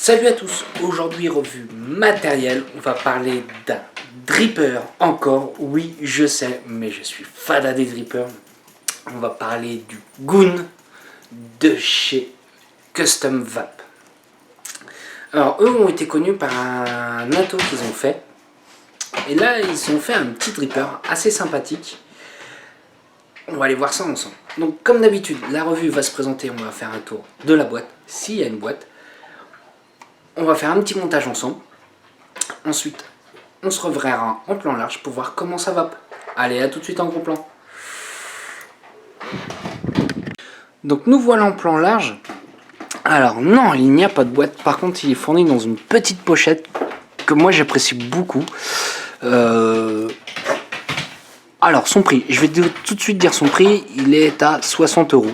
Salut à tous, aujourd'hui revue matérielle, on va parler d'un dripper encore, oui je sais, mais je suis fada des drippers. On va parler du Goon de chez Custom Vap. Alors eux ont été connus par un atto qu'ils ont fait, et là ils ont fait un petit dripper assez sympathique. On va aller voir ça ensemble. Donc comme d'habitude, la revue va se présenter, on va faire un tour de la boîte, s'il y a une boîte. On va faire un petit montage ensemble. Ensuite, on se reverra en plan large pour voir comment ça va. Allez, à tout de suite en gros plan. Donc nous voilà en plan large. Alors non, il n'y a pas de boîte. Par contre, il est fourni dans une petite pochette que moi j'apprécie beaucoup. Alors son prix, je vais tout de suite dire son prix. Il est à 60 €.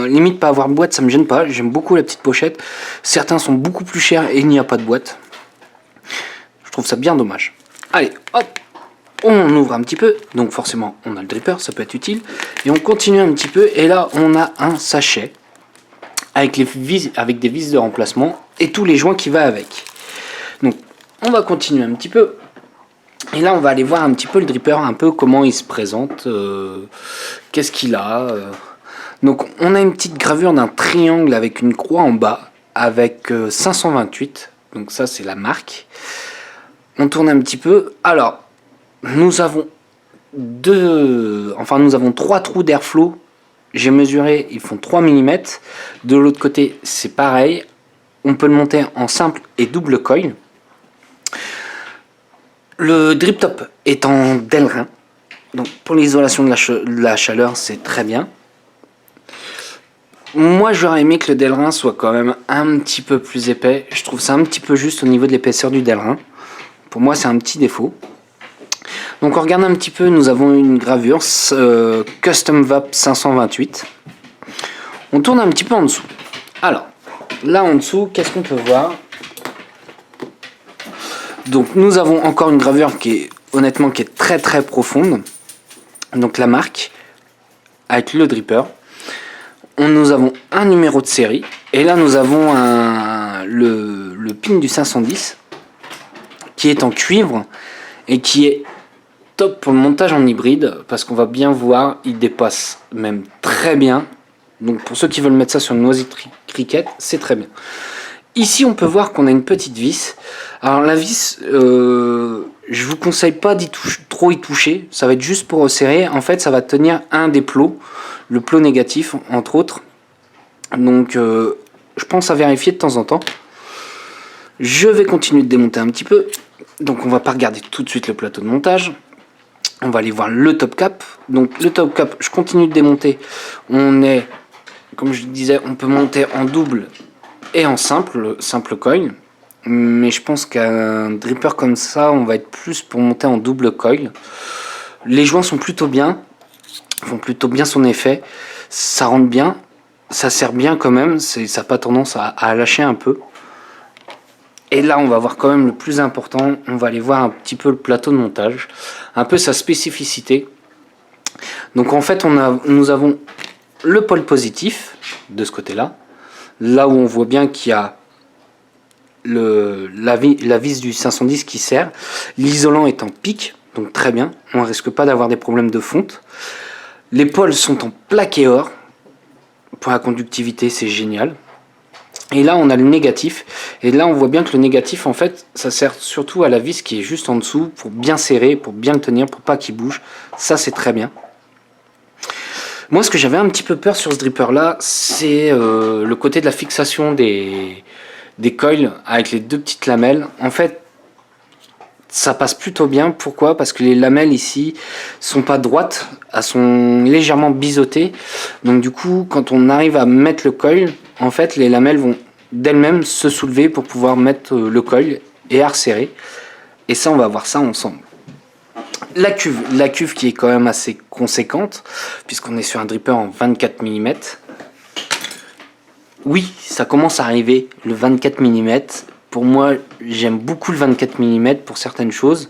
Limite pas avoir de boîte, ça me gêne pas, j'aime beaucoup la petite pochette. Certains sont beaucoup plus chers et il n'y a pas de boîte. Je trouve ça bien dommage. Allez, hop, on ouvre un petit peu, donc forcément on a le dripper, ça peut être utile. Et on continue un petit peu, et là on a un sachet avec des vis de remplacement et tous les joints qui va avec. Donc on va continuer un petit peu. Et là on va aller voir un petit peu le dripper, un peu comment il se présente, qu'est-ce qu'il a. Donc on a une petite gravure d'un triangle avec une croix en bas avec 528, donc ça c'est la marque. On tourne un petit peu. Alors nous avons trois trous d'airflow. J'ai mesuré, ils font 3 mm. De l'autre côté c'est pareil. On peut le monter en simple et double coil. Le drip top est en Delrin, donc pour l'isolation de la chaleur c'est très bien. Moi j'aurais aimé que le Delrin soit quand même un petit peu plus épais. Je trouve ça un petit peu juste au niveau de l'épaisseur du Delrin. Pour moi c'est un petit défaut. Donc on regarde un petit peu, nous avons une gravure Custom Vap 528. On tourne un petit peu en dessous. Alors là en dessous, qu'est-ce qu'on peut voir? Donc nous avons encore une gravure qui est honnêtement qui est très très profonde. Donc la marque avec le dripper. Nous avons un numéro de série, et là nous avons le pin du 510 qui est en cuivre et qui est top pour le montage en hybride, parce qu'on va bien voir, il dépasse même très bien. Donc pour ceux qui veulent mettre ça sur une noisette cricket, c'est très bien. Ici on peut voir qu'on a une petite vis. Alors la vis, je vous conseille pas trop y toucher, ça va être juste pour resserrer. En fait ça va tenir un des plots, le plot négatif entre autres. Donc je pense à vérifier de temps en temps. Je vais continuer de démonter un petit peu. Donc on va pas regarder tout de suite le plateau de montage. On va aller voir le top cap. Donc le top cap, je continue de démonter. On est, comme je disais, on peut monter en double et en simple coil. Mais je pense qu'un dripper comme ça, on va être plus pour monter en double coil. Les joints sont plutôt bien, font plutôt bien son effet. Ça rentre bien, ça sert bien quand même, ça n'a pas tendance à lâcher un peu. Et là on va voir quand même le plus important, on va aller voir un petit peu le plateau de montage, un peu sa spécificité. Donc en fait nous avons le pôle positif de ce côté là, là où on voit bien qu'il y a la vis du 510 qui sert. L'isolant est en pic, donc très bien, on ne risque pas d'avoir des problèmes de fonte. Les pôles sont en plaqué or, pour la conductivité c'est génial. Et là on a le négatif, et là on voit bien que le négatif en fait ça sert surtout à la vis qui est juste en dessous, pour bien serrer, pour bien le tenir, pour pas qu'il bouge. Ça c'est très bien. Moi ce que j'avais un petit peu peur sur ce dripper là, c'est le côté de la fixation des coils avec les deux petites lamelles. En fait ça passe plutôt bien. Pourquoi? Parce que les lamelles ici sont pas droites, elles sont légèrement biseautées. Donc du coup quand on arrive à mettre le coil, en fait les lamelles vont d'elles-mêmes se soulever pour pouvoir mettre le coil et à resserrer. Et ça on va voir ça ensemble. La cuve qui est quand même assez conséquente, puisqu'on est sur un dripper en 24 mm. Oui, ça commence à arriver le 24 mm. Pour moi, j'aime beaucoup le 24 mm pour certaines choses.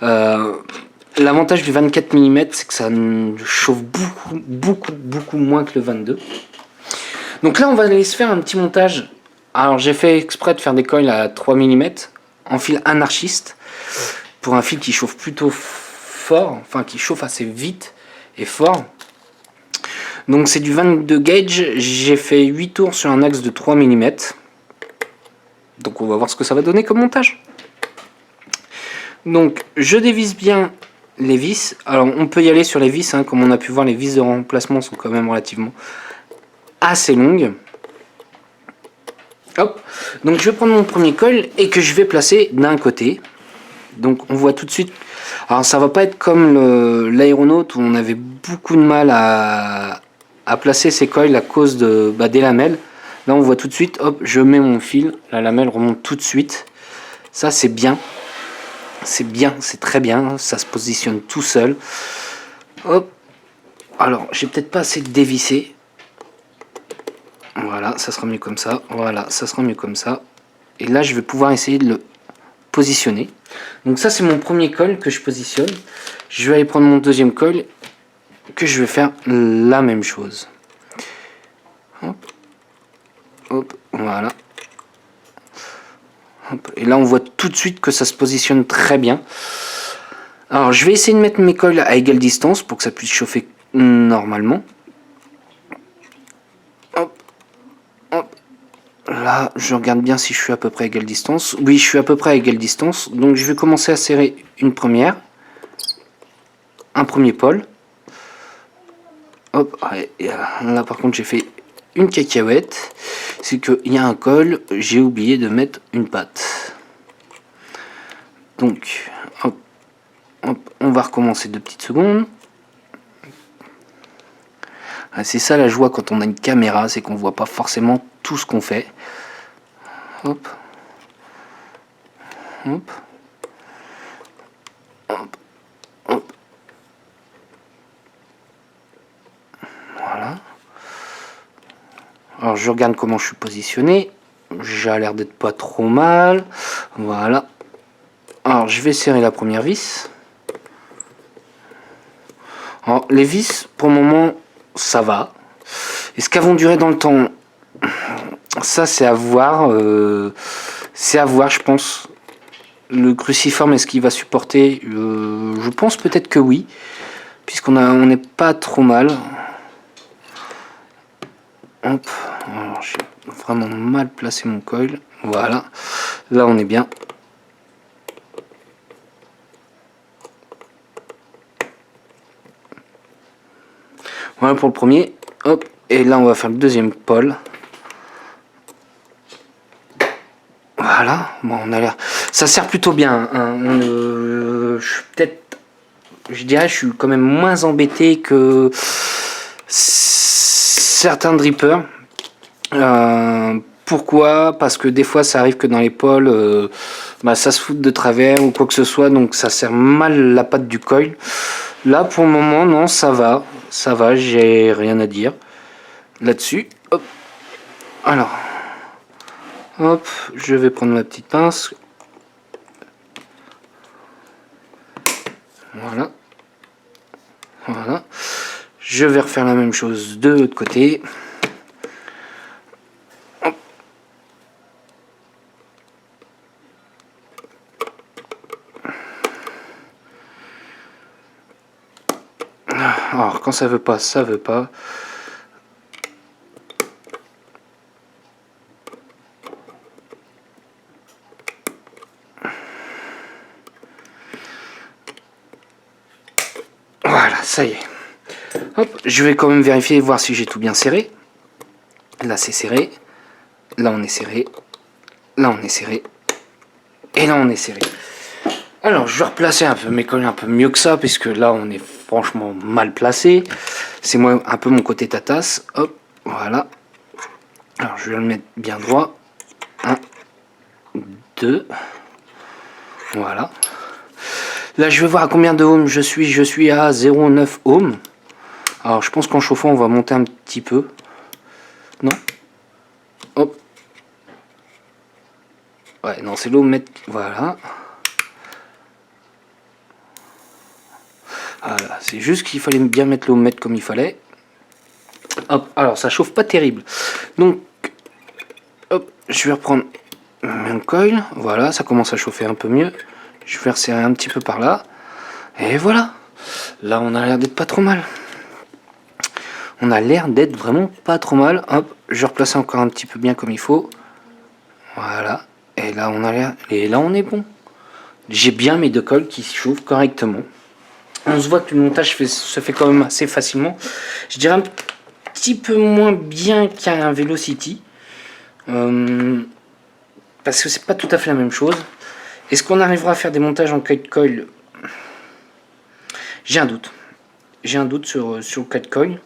L'avantage du 24 mm, c'est que ça chauffe beaucoup moins que le 22. Donc là, on va aller se faire un petit montage Alors j'ai fait exprès de faire des coils à 3 mm en fil anarchiste pour un fil qui chauffe plutôt fort, enfin qui chauffe assez vite et fort. Donc c'est du 22 gauge, j'ai fait 8 tours sur un axe de 3 mm. Donc on va voir ce que ça va donner comme montage. Donc je dévisse bien les vis. Alors on peut y aller sur les vis, hein, comme on a pu voir, les vis de remplacement sont quand même relativement assez longues. Hop. Donc je vais prendre mon premier coil et que je vais placer d'un côté. Donc on voit tout de suite. Alors ça va pas être comme l'aéronaute où on avait beaucoup de mal à placer ces coils à cause des lamelles. Là on voit tout de suite, hop, je mets mon fil, la lamelle remonte tout de suite. Ça c'est bien. C'est bien, c'est très bien, ça se positionne tout seul. Hop. Alors j'ai peut-être pas assez dévissé. Voilà, ça sera mieux comme ça. Voilà, ça sera mieux comme ça. Et là je vais pouvoir essayer de le positionner. Donc ça c'est mon premier coil que je positionne. Je vais aller prendre mon deuxième coil que je vais faire la même chose. Hop, hop, voilà. Hop. Et là on voit tout de suite que ça se positionne très bien. Alors je vais essayer de mettre mes coils à égale distance pour que ça puisse chauffer normalement. Hop, hop. Là je regarde bien si je suis à peu près à égale distance. Oui, je suis à peu près à égale distance. Donc je vais commencer à serrer une première. Un premier pôle. Hop, là par contre j'ai fait une cacahuète. C'est qu'il y a un col, j'ai oublié de mettre une patte. Donc, hop, hop, on va recommencer 2 petites secondes. C'est ça la joie quand on a une caméra, c'est qu'on voit pas forcément tout ce qu'on fait. Hop, hop, hop, hop. Voilà. Alors je regarde comment je suis positionné. J'ai l'air d'être pas trop mal. Voilà. Alors je vais serrer la première vis. Alors, les vis, pour le moment, ça va. Est-ce qu'elles vont durer dans le temps? Ça, c'est à voir. C'est à voir, je pense. Le cruciforme, est-ce qu'il va supporter? Je pense peut-être que oui. Puisqu'on n'est pas trop mal. Hop. Alors, j'ai vraiment mal placé mon coil. Voilà. Là, on est bien. Voilà pour le premier. Hop. Et là, on va faire le deuxième pôle. Voilà. Bon, on a l'air. Ça sert plutôt bien. Hein. Je suis peut-être. Je dirais, je suis quand même moins embêté que certains drippers. Pourquoi? Parce que des fois, ça arrive que dans les pôles, ça se fout de travers ou quoi que ce soit, donc ça sert mal la patte du coil. Là, pour le moment, non, ça va. Ça va, j'ai rien à dire là-dessus. Hop. Alors, hop, je vais prendre ma petite pince. Voilà. Voilà. Je vais refaire la même chose de l'autre côté. Hop. Alors, quand ça veut pas, ça veut pas. Voilà, ça y est. Hop, je vais quand même vérifier, voir si j'ai tout bien serré. Là, c'est serré. Là, on est serré. Là, on est serré. Et là, on est serré. Alors, je vais replacer un peu mes cols un peu mieux que ça, puisque là, on est franchement mal placé. C'est moi un peu mon côté tatasse. Hop, voilà. Alors, je vais le mettre bien droit. 1, 2. Voilà. Là, je vais voir à combien de ohms je suis. Je suis à 0,9 ohms. Alors, je pense qu'en chauffant, on va monter un petit peu. Non? Hop. Ouais, non, c'est l'ohmmètre. Voilà. Voilà, c'est juste qu'il fallait bien mettre l'ohmmètre comme il fallait. Hop, alors ça chauffe pas terrible. Donc, hop, je vais reprendre mon coil. Voilà, ça commence à chauffer un peu mieux. Je vais resserrer un petit peu par là. Et voilà. Là, on a l'air d'être pas trop mal. On a l'air d'être vraiment pas trop mal. Hop, je vais replacer encore un petit peu bien comme il faut. Voilà. Et là, on a l'air. Et là, on est bon. J'ai bien mes deux coils qui chauffent correctement. On se voit que le montage se fait quand même assez facilement. Je dirais un petit peu moins bien qu'un Velocity. Parce que c'est pas tout à fait la même chose. Est-ce qu'on arrivera à faire des montages en 4 coil? J'ai un doute. J'ai un doute sur le 4 coil.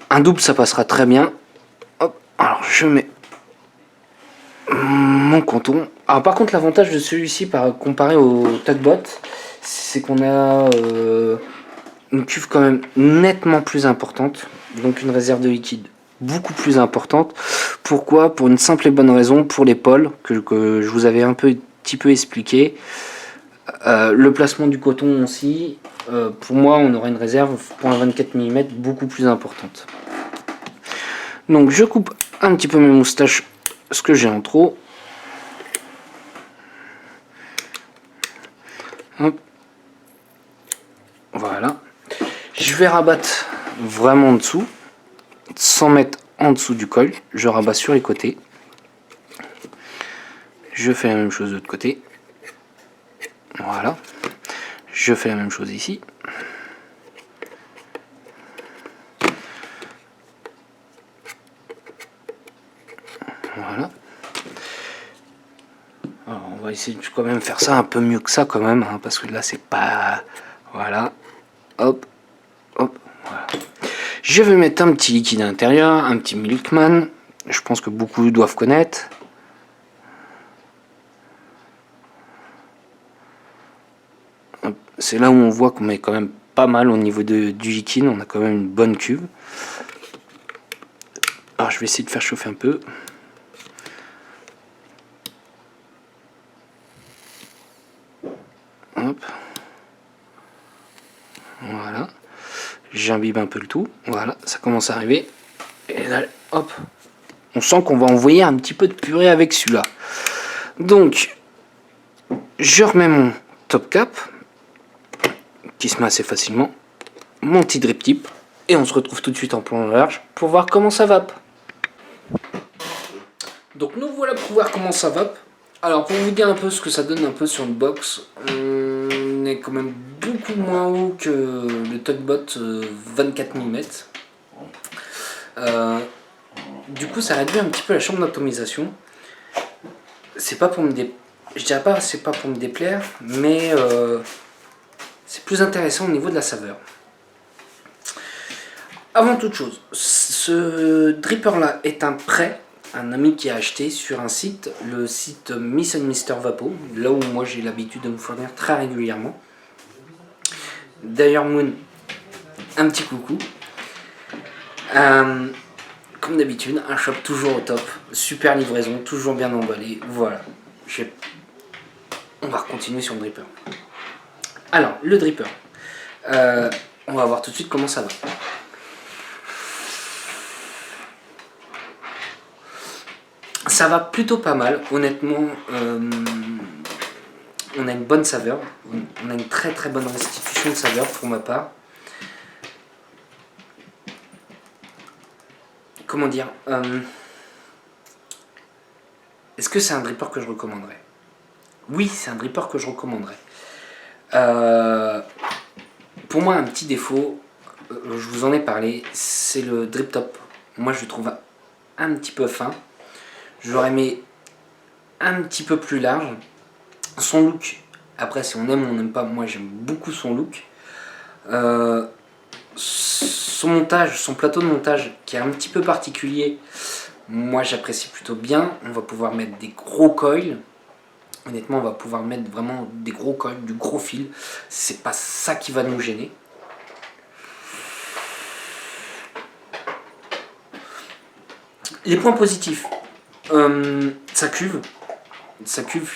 Un double, ça passera très bien. Hop, alors je mets mon canton. Alors par contre, l'avantage de celui-ci comparé au Tugboat, c'est qu'on a une cuve quand même nettement plus importante. Donc une réserve de liquide beaucoup plus importante. Pourquoi? Pour une simple et bonne raison, pour les pôles que je vous avais un petit peu expliqué. Le placement du coton aussi, pour moi on aura une réserve pour un 24 mm beaucoup plus importante. Donc je coupe un petit peu mes moustaches, ce que j'ai en trop. Hop. Voilà. Je vais rabattre vraiment en dessous, sans mettre en dessous du col. Je rabats sur les côtés. Je fais la même chose de l'autre côté. Voilà. Je fais la même chose ici. Voilà. Alors, on va essayer de quand même faire ça un peu mieux que ça quand même, hein, parce que là c'est pas... Voilà. Hop. Hop. Voilà. Je vais mettre un petit liquide à l'intérieur, un petit Milkman. Je pense que beaucoup doivent connaître. C'est là où on voit qu'on met quand même pas mal au niveau du liquide. On a quand même une bonne cuve. Alors je vais essayer de faire chauffer un peu. Hop. Voilà. J'imbibe un peu le tout. Voilà, ça commence à arriver. Et là, hop. On sent qu'on va envoyer un petit peu de purée avec celui-là. Donc, je remets mon top cap, qui se met assez facilement. Mon petit drip tip. Et on se retrouve tout de suite en plan large pour voir comment ça vape. Donc nous voilà pour voir comment ça vape. Alors pour vous dire un peu ce que ça donne un peu sur une box, on est quand même beaucoup moins haut que le Tugboat 24 mm. Du coup ça réduit un petit peu la chambre d'atomisation. C'est pas pour me je dirais pas c'est pas pour me déplaire, mais c'est plus intéressant au niveau de la saveur. Avant toute chose, ce dripper là est un prêt. Un ami qui a acheté sur un site, le site Miss and Mr Vapo, là où moi j'ai l'habitude de me fournir très régulièrement. D'ailleurs Moon, un petit coucou. Comme d'habitude, un shop toujours au top, super livraison, toujours bien emballé, voilà. On va continuer sur le dripper. Alors, le dripper, on va voir tout de suite comment ça va. Ça va plutôt pas mal, honnêtement. On a une bonne saveur, on a une très très bonne restitution de saveur pour ma part. Comment dire, est-ce que c'est un dripper que je recommanderais? Oui, c'est un dripper que je recommanderais. Pour moi, un petit défaut, je vous en ai parlé, c'est le drip top. Moi, je le trouve un petit peu fin. Je l'aurais mis un petit peu plus large. Son look, après si on aime ou on n'aime pas, moi j'aime beaucoup son look. Son montage, son plateau de montage qui est un petit peu particulier, moi j'apprécie plutôt bien. On va pouvoir mettre des gros coils. Honnêtement, on va pouvoir mettre vraiment des gros coils, du gros fil. C'est pas ça qui va nous gêner. Les points positifs, sa cuve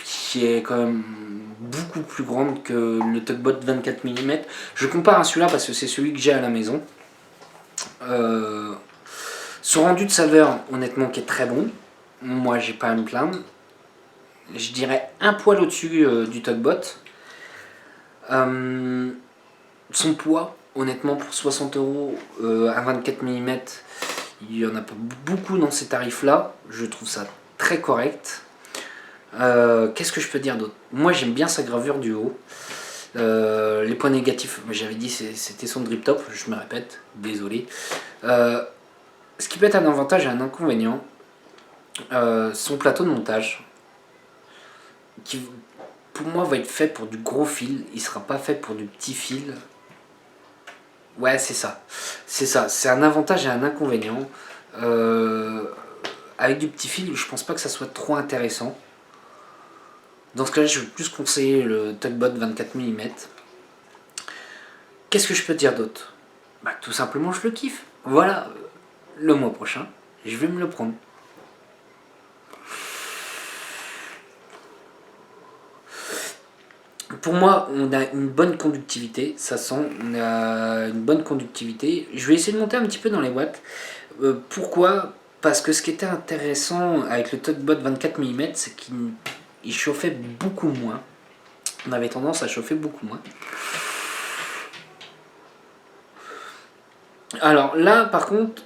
qui est quand même beaucoup plus grande que le Tugboat 24 mm. Je compare à celui-là parce que c'est celui que j'ai à la maison. Son rendu de saveur, honnêtement, qui est très bon. moi j'ai pas à me plaindre. Je dirais un poil au-dessus du Tugboat. Son poids, honnêtement, pour 60 € à 24 mm, il y en a pas beaucoup dans ces tarifs-là. Je trouve ça très correct. Qu'est-ce que je peux dire d'autre? Moi j'aime bien sa gravure du haut. Les points négatifs, j'avais dit c'était son drip top, je me répète, désolé. Ce qui peut être un avantage et un inconvénient, son plateau de montage, qui pour moi va être fait pour du gros fil, il sera pas fait pour du petit fil. Ouais, c'est ça. C'est un avantage et un inconvénient. Avec du petit fil, je pense pas que ça soit trop intéressant. Dans ce cas-là, je vais plus conseiller le Tugboat 24 mm. Qu'est-ce que je peux dire d'autre? Bah, tout simplement, je le kiffe. Voilà, le mois prochain, je vais me le prendre. Pour moi, on a une bonne conductivité, ça sent, on a une bonne conductivité. Je vais essayer de monter un petit peu dans les watts. Pourquoi? Parce que ce qui était intéressant avec le Tugboat 24 mm, c'est qu'il chauffait beaucoup moins. On avait tendance à chauffer beaucoup moins. Alors là, par contre,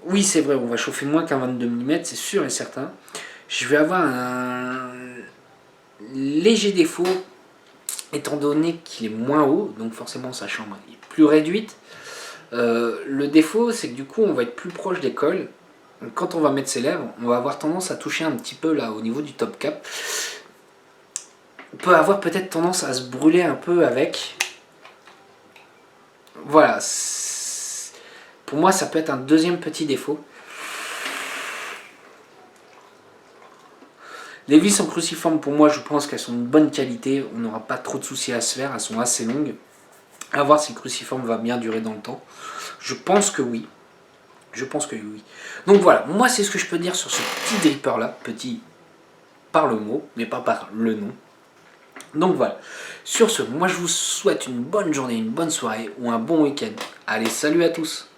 oui, c'est vrai, on va chauffer moins qu'un 22 mm, c'est sûr et certain. Je vais avoir un léger défaut, étant donné qu'il est moins haut, donc forcément sa chambre est plus réduite. Le défaut, c'est que du coup, on va être plus proche des cols. Donc, quand on va mettre ses lèvres, on va avoir tendance à toucher un petit peu là au niveau du top cap. On peut avoir peut-être tendance à se brûler un peu avec. Voilà. Pour moi, ça peut être un deuxième petit défaut. Les vis en cruciforme, pour moi, je pense qu'elles sont de bonne qualité. On n'aura pas trop de soucis à se faire. Elles sont assez longues. À voir si le cruciforme va bien durer dans le temps. Je pense que oui. Je pense que oui. Donc voilà, moi c'est ce que je peux dire sur ce petit dripper là. Petit par le mot, mais pas par le nom. Donc voilà. Sur ce, moi je vous souhaite une bonne journée, une bonne soirée ou un bon week-end. Allez, salut à tous!